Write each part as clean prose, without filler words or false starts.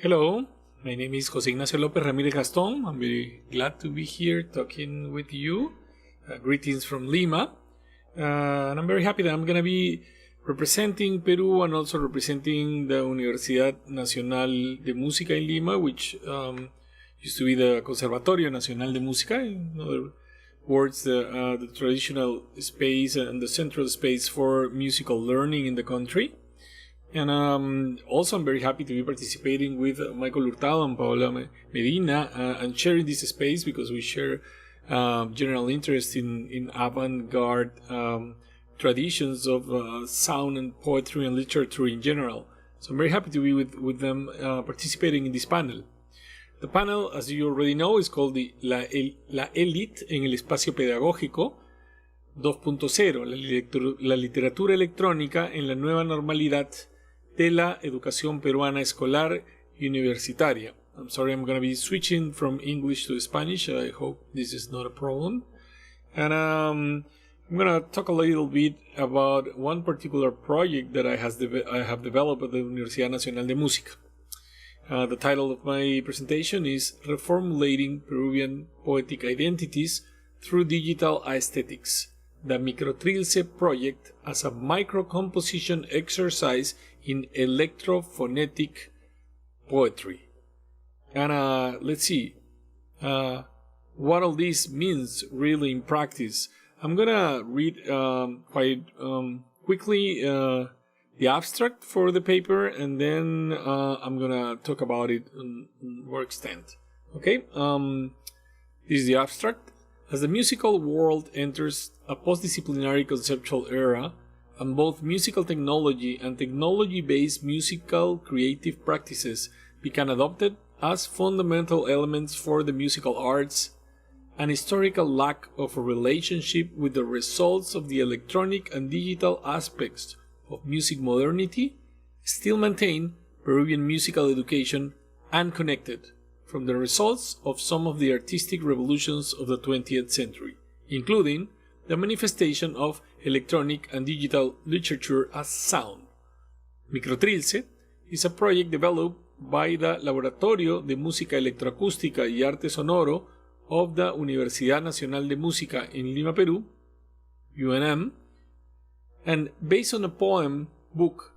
Hello, my name is José Ignacio López Ramírez Gastón. I'm very glad to be here talking with you. Greetings from Lima. And I'm very happy that I'm going to be representing Peru and also representing the Universidad Nacional de Música in Lima, which used to be the Conservatorio Nacional de Música. In other words, the traditional space and the central space for musical learning in the country. And also I'm very happy to be participating with Michael Hurtado and Paola Medina and sharing this space because we share general interest in avant-garde traditions of sound and poetry and literature in general. So I'm very happy to be with them participating in this panel. The panel, as you already know, is called La Élite en el Espacio Pedagógico 2.0, la literatura electrónica en la nueva normalidad de la educación peruana escolar y universitaria. I'm sorry, I'm going to be switching from English to Spanish. I hope this is not a problem. And I'm going to talk a little bit about one particular project that I have developed at the Universidad Nacional de Música. The title of my presentation is Reformulating Peruvian Poetic Identities Through Digital Aesthetics, the Microtrilse project as a micro-composition exercise in electrophonetic poetry. And let's see what all this means really in practice. I'm gonna read quite quickly the abstract for the paper, and then I'm gonna talk about it in more extent. Okay, this is the abstract. As the musical world enters a postdisciplinary conceptual era, and both musical technology and technology-based musical creative practices become adopted as fundamental elements for the musical arts, an historical lack of a relationship with the results of the electronic and digital aspects of music modernity still maintain Peruvian musical education unconnected from the results of some of the artistic revolutions of the 20th century, including the manifestation of electronic and digital literature as sound. Microtrilse is a project developed by the Laboratorio de Música Electroacústica y Arte Sonoro of the Universidad Nacional de Música in Lima, Peru, UNM, and based on a poem book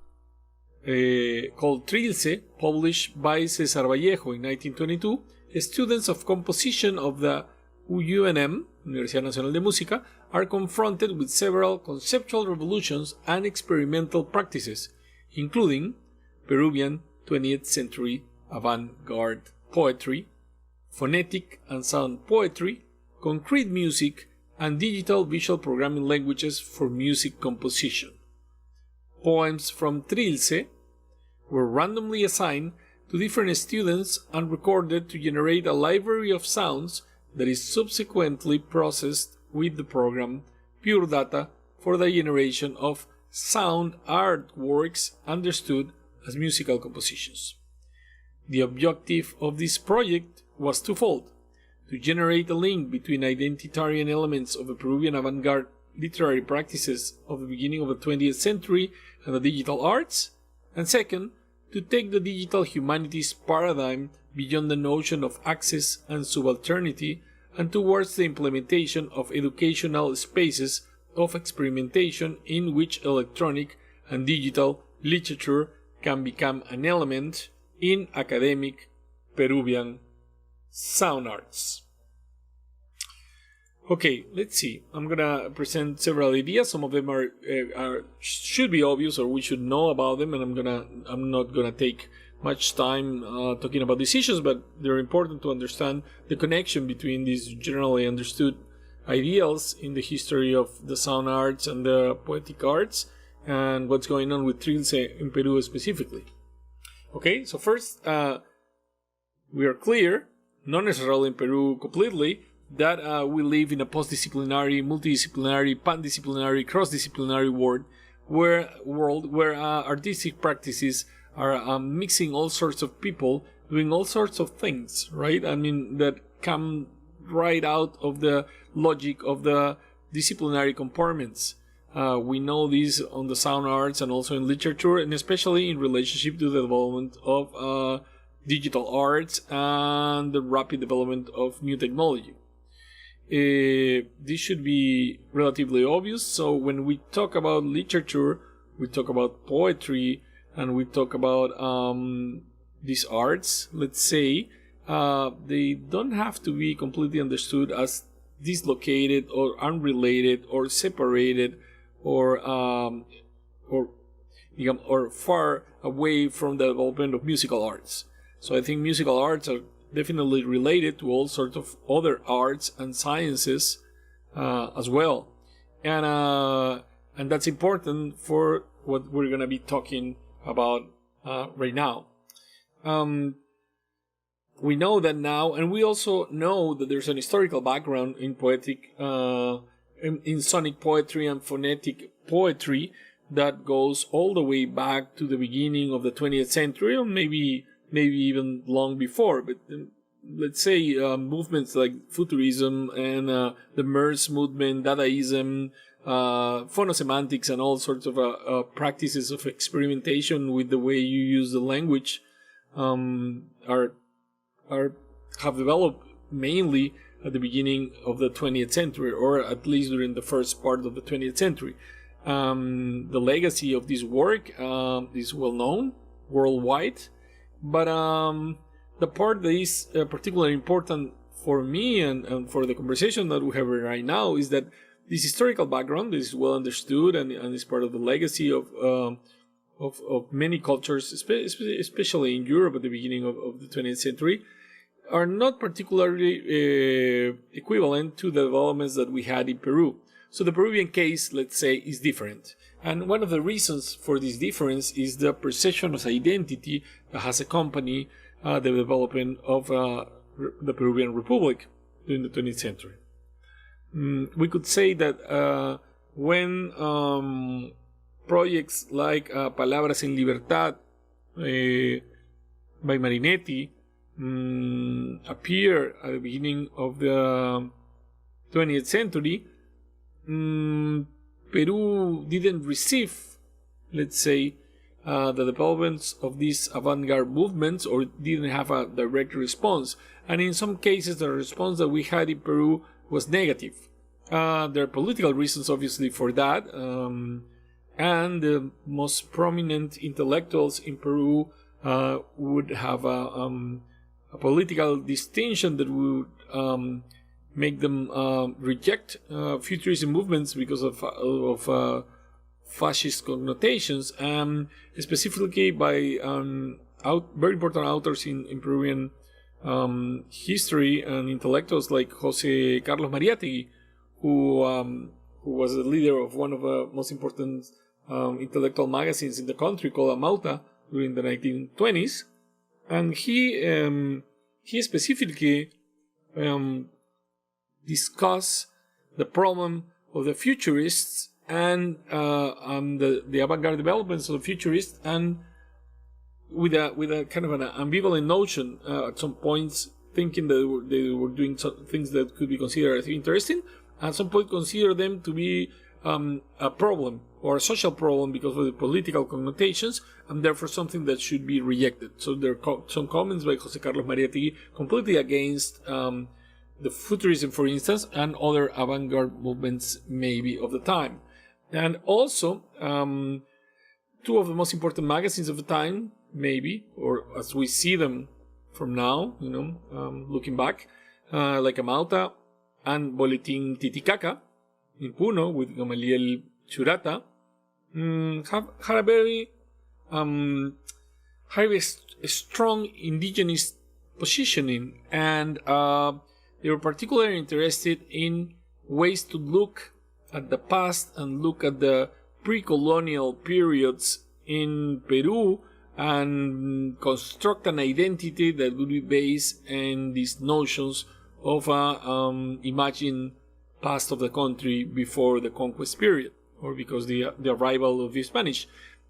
called Trilce, published by César Vallejo in 1922, students of composition of the UNM, Universidad Nacional de Música, are confronted with several conceptual revolutions and experimental practices, including Peruvian 20th century avant-garde poetry, phonetic and sound poetry, concrete music, and digital visual programming languages for music composition. Poems from Trilce were randomly assigned to different students and recorded to generate a library of sounds that is subsequently processed with the program Pure Data for the generation of sound artworks understood as musical compositions. The objective of this project was twofold: to generate a link between identitarian elements of the Peruvian avant-garde literary practices of the beginning of the 20th century and the digital arts, and second, to take the digital humanities paradigm beyond the notion of access and subalternity and towards the implementation of educational spaces of experimentation in which electronic and digital literature can become an element in academic Peruvian sound arts. Okay, let's see. I'm gonna present several ideas. Some of them should be obvious, or we should know about them, and I'm not gonna take much time talking about these issues, but they're important to understand the connection between these generally understood ideals in the history of the sound arts and the poetic arts, and what's going on with Trilce in Peru specifically. Okay, so first, we are clear, not necessarily in Peru completely, that we live in a postdisciplinary, multidisciplinary, pandisciplinary, cross-disciplinary world where artistic practices are mixing all sorts of people doing all sorts of things, right? I mean, that come right out of the logic of the disciplinary compartments. We know this on the sound arts and also in literature, and especially in relationship to the development of digital arts, and the rapid development of new technology. This should be relatively obvious. So when we talk about literature, we talk about poetry, and we talk about these arts, let's say, they don't have to be completely understood as dislocated or unrelated or separated or far away from the development of musical arts. So I think musical arts are definitely related to all sorts of other arts and sciences as well, and that's important for what we're gonna be talking about right now. We know that now, and we also know that there's an historical background in poetic, in sonic poetry and phonetic poetry that goes all the way back to the beginning of the 20th century, or maybe even long before. But let's say movements like Futurism and the Merce movement, Dadaism, phonosemantics, and all sorts of practices of experimentation with the way you use the language have developed mainly at the beginning of the 20th century, or at least during the first part of the 20th century. The legacy of this work is well known worldwide, but the part that is particularly important for me and for the conversation that we have right now is that this historical background is well understood and is part of the legacy of many cultures, especially in Europe at the beginning of the 20th century, are not particularly equivalent to the developments that we had in Peru. So the Peruvian case, let's say, is different. And one of the reasons for this difference is the perception of identity that has accompanied the development of the Peruvian Republic during the 20th century. We could say that when projects like Palabras en Libertad by Marinetti appear at the beginning of the 20th century, Peru didn't receive, let's say, the developments of these avant-garde movements, or didn't have a direct response. And in some cases, the response that we had in Peru was negative. There are political reasons, obviously, for that. And the most prominent intellectuals in Peru would have a political distinction that would make them reject futurism movements because of fascist connotations, specifically by very important authors in Peruvian history and intellectuals like José Carlos Mariátegui, who was the leader of one of the most important intellectual magazines in the country called Amauta during the 1920s, and he specifically discussed the problem of the futurists and the avant-garde developments of the futurists, and with a kind of an ambivalent notion at some points, thinking that they were doing some things that could be considered as interesting, at some point consider them to be a problem or a social problem because of the political connotations, and therefore something that should be rejected. So there are some comments by José Carlos Mariátegui completely against the futurism, for instance, and other avant-garde movements maybe of the time. And also, two of the most important magazines of the time, maybe, or as we see them from now, looking back, like Amauta and Boletín Titicaca in Puno with Gamaliel Churata, have had a very strong indigenous positioning, and they were particularly interested in ways to look at the past and look at the pre-colonial periods in Peru and construct an identity that would be based in these notions of imagined past of the country before the conquest period, or because the arrival of the Spanish.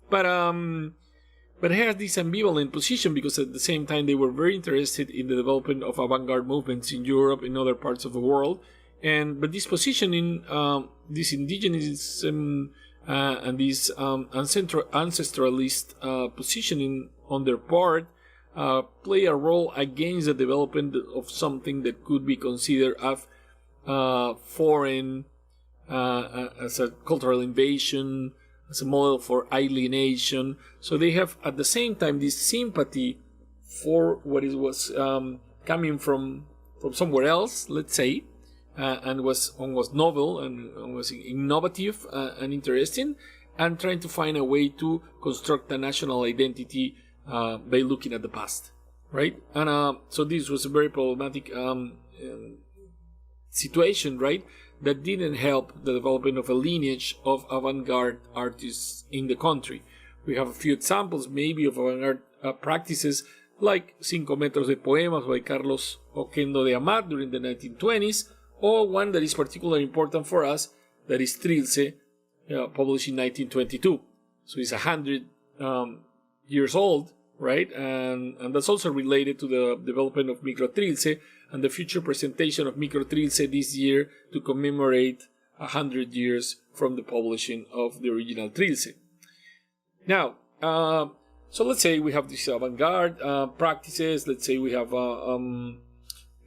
But it has this ambivalent position because at the same time they were very interested in the development of avant-garde movements in Europe and other parts of the world. But this positioning, this indigenism and this ancestralist positioning on their part play a role against the development of something that could be considered as foreign, as a cultural invasion, as a model for alienation. So they have at the same time this sympathy for what was coming from somewhere else, let's say, and was novel and was innovative and interesting, and trying to find a way to construct a national identity by looking at the past, right? And so this was a very problematic situation, right? That didn't help the development of a lineage of avant-garde artists in the country. We have a few examples, maybe, of avant-garde practices like Cinco Metros de Poemas by Carlos Oquendo de Amat during the 1920s, or one that is particularly important for us, that is Trilce, published in 1922. So it's 100 years old, right? And that's also related to the development of Microtrilse and the future presentation of Microtrilse this year to commemorate 100 years from the publishing of the original Trilce. Now, so let's say we have these avant-garde practices. Let's say we have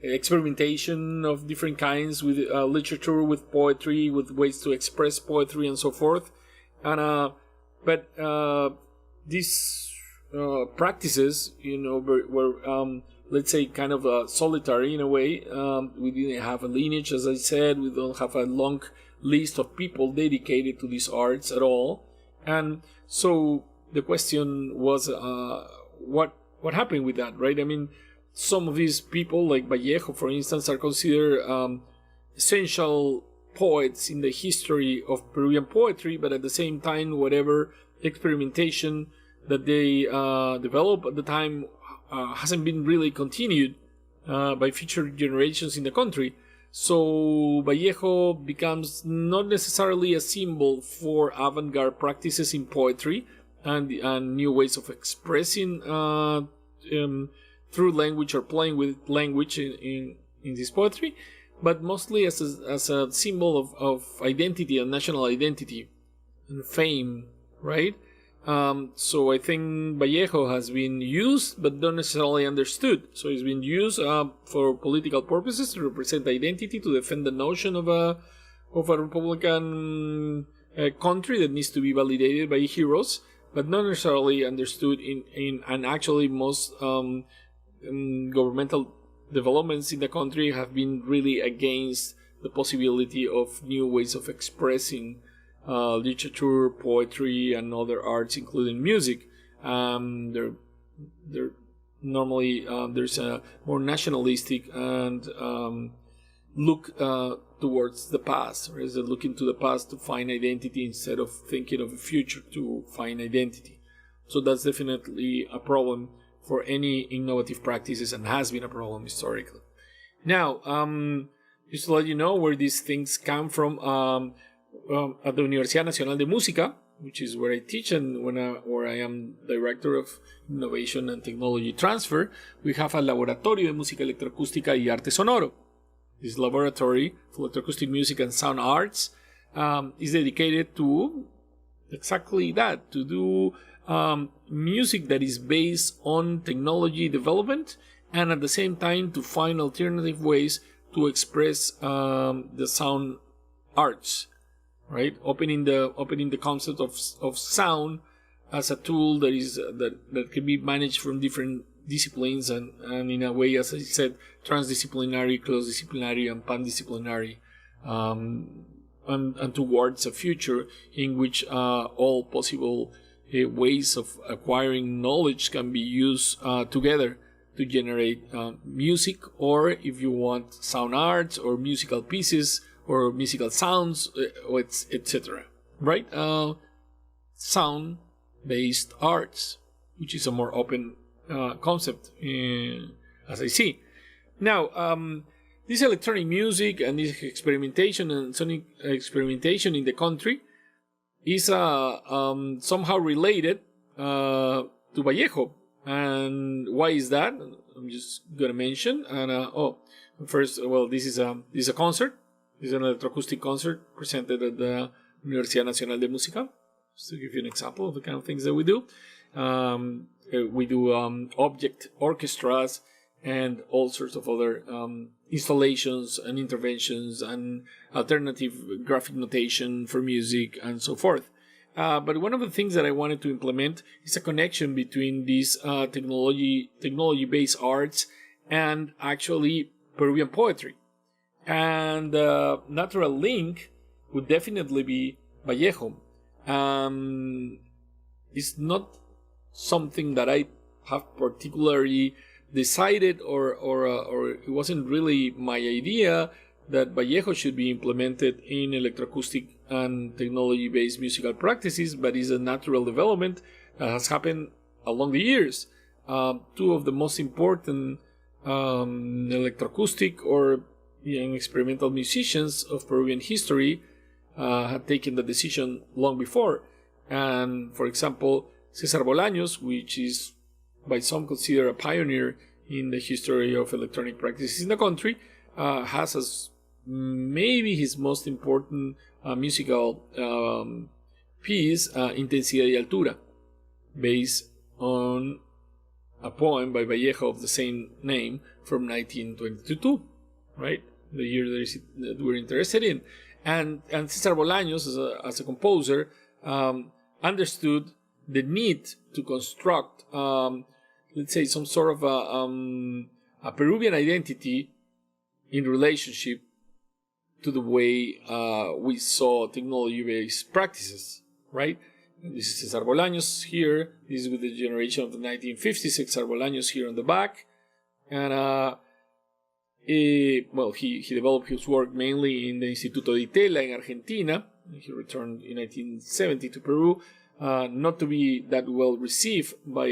experimentation of different kinds with literature, with poetry, with ways to express poetry, and so forth. And but these practices, were let's say kind of solitary in a way. We didn't have a lineage, as I said. We don't have a long list of people dedicated to these arts at all. And so the question was, what happened with that, right? I mean, some of these people, like Vallejo, for instance, are considered essential poets in the history of Peruvian poetry, but at the same time, whatever experimentation that they developed at the time hasn't been really continued by future generations in the country. So Vallejo becomes not necessarily a symbol for avant-garde practices in poetry and new ways of expressing through language or playing with language in this poetry, but mostly as a symbol of identity and national identity and fame, right? So I think Vallejo has been used but not necessarily understood. So it's been used for political purposes, to represent identity, to defend the notion of a republican country that needs to be validated by heroes, but not necessarily understood in and actually most governmental developments in the country have been really against the possibility of new ways of expressing literature, poetry, and other arts, including music. They're normally there's a more nationalistic and look towards the past, or is it looking to the past to find identity instead of thinking of the future to find identity. So that's definitely a problem for any innovative practices, and has been a problem historically. Now, just to let you know where these things come from, at the Universidad Nacional de Música, which is where I teach and where I am Director of Innovation and Technology Transfer, we have a Laboratorio de Música Electroacústica y Arte Sonoro. This laboratory for electroacoustic music and sound arts is dedicated to exactly that, to do music that is based on technology development, and at the same time to find alternative ways to express the sound arts, right? Opening the concept of sound as a tool that can be managed from different disciplines and in a way, as I said, transdisciplinary, cross-disciplinary, and pan-disciplinary, and towards a future in which all possible ways of acquiring knowledge can be used together to generate music, or if you want, sound arts or musical pieces or musical sounds, etc. Right? Sound-based arts, which is a more open concept, as I see. Now, this electronic music and this experimentation and sonic experimentation in the country is somehow related to Vallejo. And why is that? I'm just gonna mention. And first, well, this is a concert. This is an electroacoustic concert presented at the Universidad Nacional de Música. Just to give you an example of the kind of things that we do. We do object orchestras and all sorts of other installations and interventions and alternative graphic notation for music and so forth. But one of the things that I wanted to implement is a connection between these technology-based arts and actually Peruvian poetry. And the natural link would definitely be vallejo. It's not something that I have particularly decided, or it wasn't really my idea that vallejo should be implemented in electroacoustic and technology-based musical practices, but is a natural development that has happened along the years. Two of the most important electroacoustic or young experimental musicians of Peruvian history had taken the decision long before. And for example, César Bolaños, which is by some considered a pioneer in the history of electronic practices in the country, has as maybe his most important musical piece, Intensidad y Altura, based on a poem by Vallejo of the same name from 1922, right? The year that we're interested in. And César Bolaños, as a composer, understood the need to construct, let's say, some sort of a Peruvian identity in relationship to the way we saw technology-based practices, right? This is César Bolaños here. This is with the generation of the 1950s. César Bolaños here on the back. And he developed his work mainly in the Instituto de Italia in Argentina. He returned in 1970 to Peru, not to be that well received by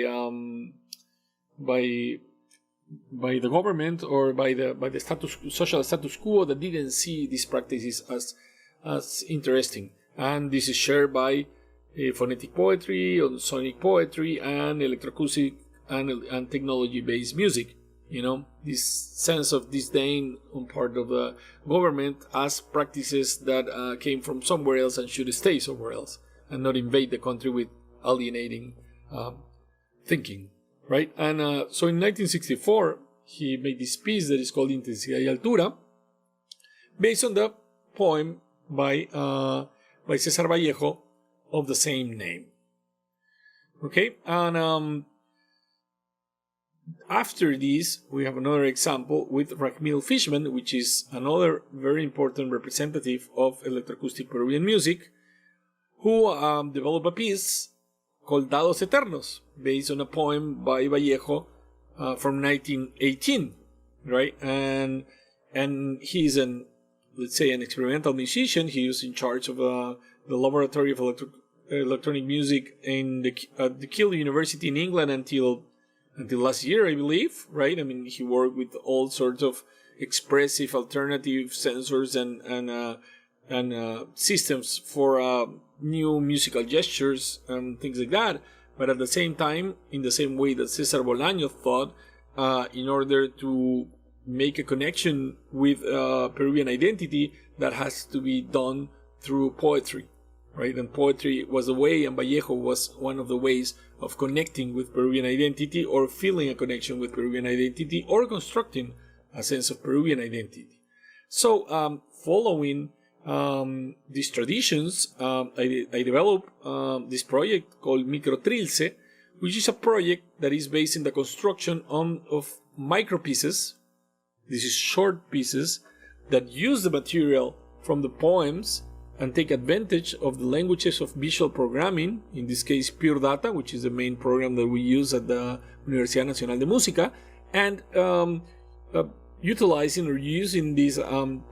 the government or by the social status quo that didn't see these practices as interesting. And this is shared by phonetic poetry, sonic poetry, and electroacoustic and technology-based music. You know, this sense of disdain on part of the government as practices that came from somewhere else and should stay somewhere else and not invade the country with alienating thinking, right? And so in 1964, he made this piece that is called Intensidad y Altura, based on the poem by César Vallejo of the same name. Okay, and after this, we have another example with Rafael Fishman, which is another very important representative of electroacoustic Peruvian music, who developed a piece called Dados Eternos, based on a poem by Vallejo from 1918, right? And he's let's say an experimental musician. He was in charge of the laboratory of electronic music in the Keele University in England until last year, I believe, right? I mean, he worked with all sorts of expressive alternative sensors and systems for new musical gestures and things like that. But at the same time, in the same way that César Bolaños thought, in order to make a connection with Peruvian identity, that has to be done through poetry, right? And poetry was a way, and Vallejo was one of the ways of connecting with Peruvian identity, or feeling a connection with Peruvian identity, or constructing a sense of Peruvian identity. So, following these traditions, I developed this project called Microtrilse, which is a project that is based in the construction of micro pieces. This is short pieces that use the material from the poems and take advantage of the languages of visual programming, in this case Pure Data, which is the main program that we use at the Universidad Nacional de Música, and utilizing or using this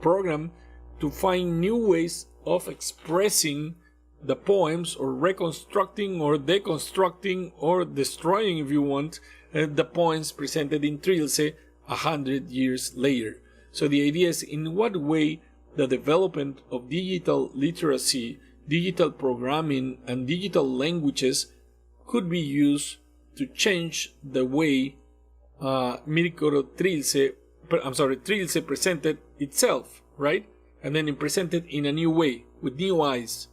program to find new ways of expressing the poems, or reconstructing or deconstructing or destroying, if you want, the poems presented in Trilce 100 years later. So the idea is, in what way the development of digital literacy, digital programming, and digital languages could be used to change the way Trilce presented itself, right? And then presented in a new way, with new eyes,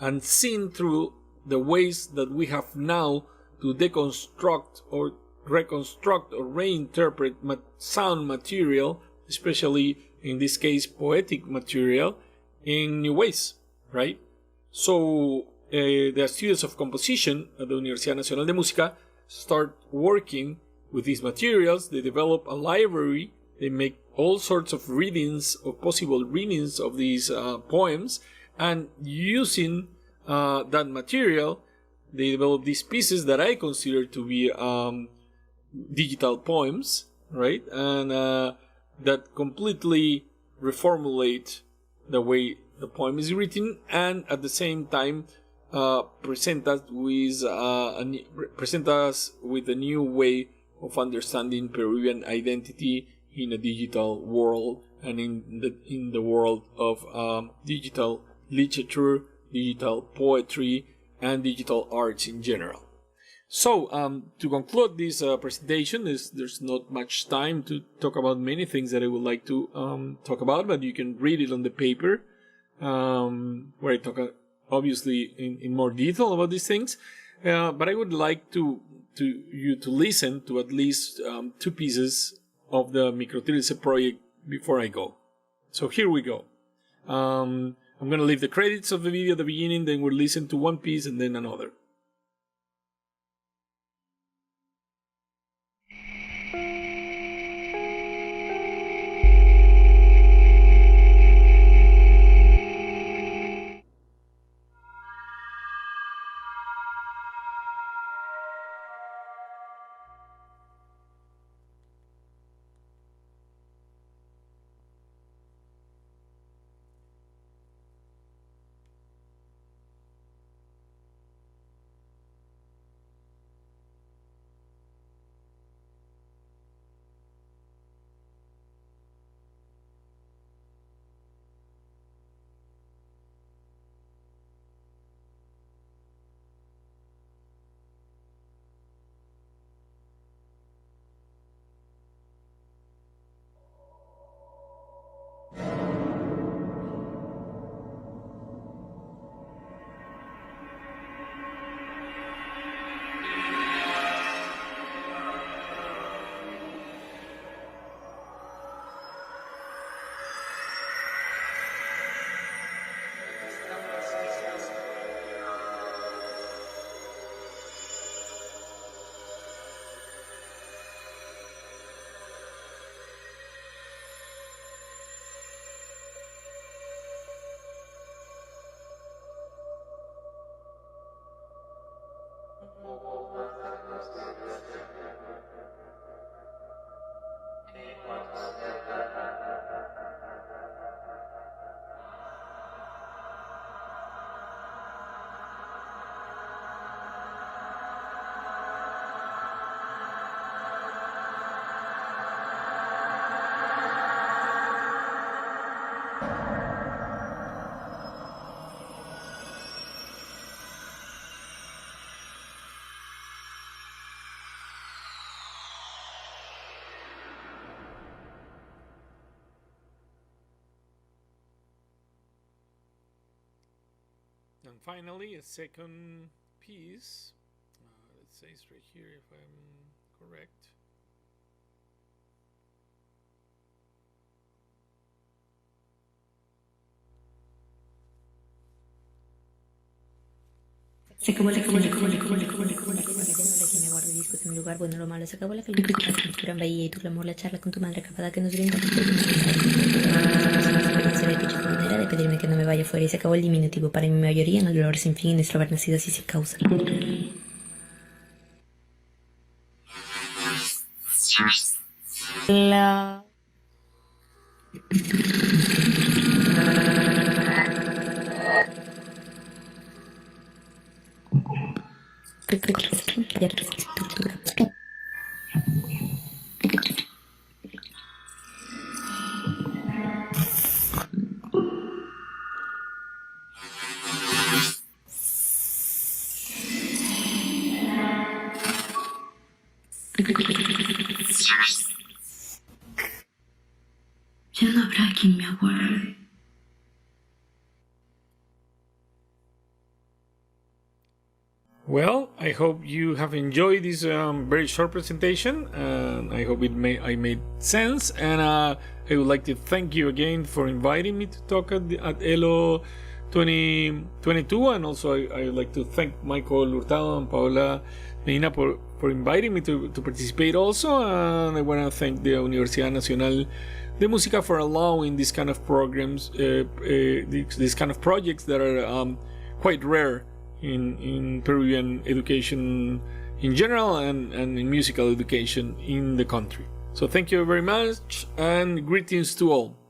and seen through the ways that we have now to deconstruct or reconstruct or reinterpret sound material, especially in this case poetic material, in new ways, right? So the students of composition at the Universidad Nacional de Música start working with these materials. They develop a library. They make all sorts of readings, of possible readings of these poems, and using that material, they develop these pieces that I consider to be digital poems, right? And that completely reformulate the way the poem is written, and at the same time present us with a new way of understanding Peruvian identity in a digital world and in the world of digital literature, digital poetry, and digital arts in general. So, to conclude this presentation, there's not much time to talk about many things that I would like to talk about, but you can read it on the paper, where I talk obviously in more detail about these things. But I would like you to listen to at least 2 pieces of the Microtrilse project before I go. So here we go. I'm going to leave the credits of the video at the beginning, then we'll listen to one piece and then another. And finally, a second piece. Let's say it's right here if I'm correct. Se acabó la que me guarde discos en mi lugar, bueno, lo malo, se acabó la calificación en Bahía y tu clamor, la charla con tu madre acabada que nos brinda. Se ve que yo manera de pedirme que no me vaya fuera y se acabó el diminutivo para mi mayoría en el dolor sin fin y nuestro haber nacido así sin causa. La... Ya no habrá quien me aguarde. Well, I hope you have enjoyed this very short presentation, and I hope I made sense. And I would like to thank you again for inviting me to talk at ELO 2022, and also I would like to thank Michael Hurtado and Paola Medina for inviting me to participate also, and I want to thank the Universidad Nacional de Música for allowing these kind of programs, these kind of projects that are quite rare in Peruvian education in general and in musical education in the country. So thank you very much, and greetings to all.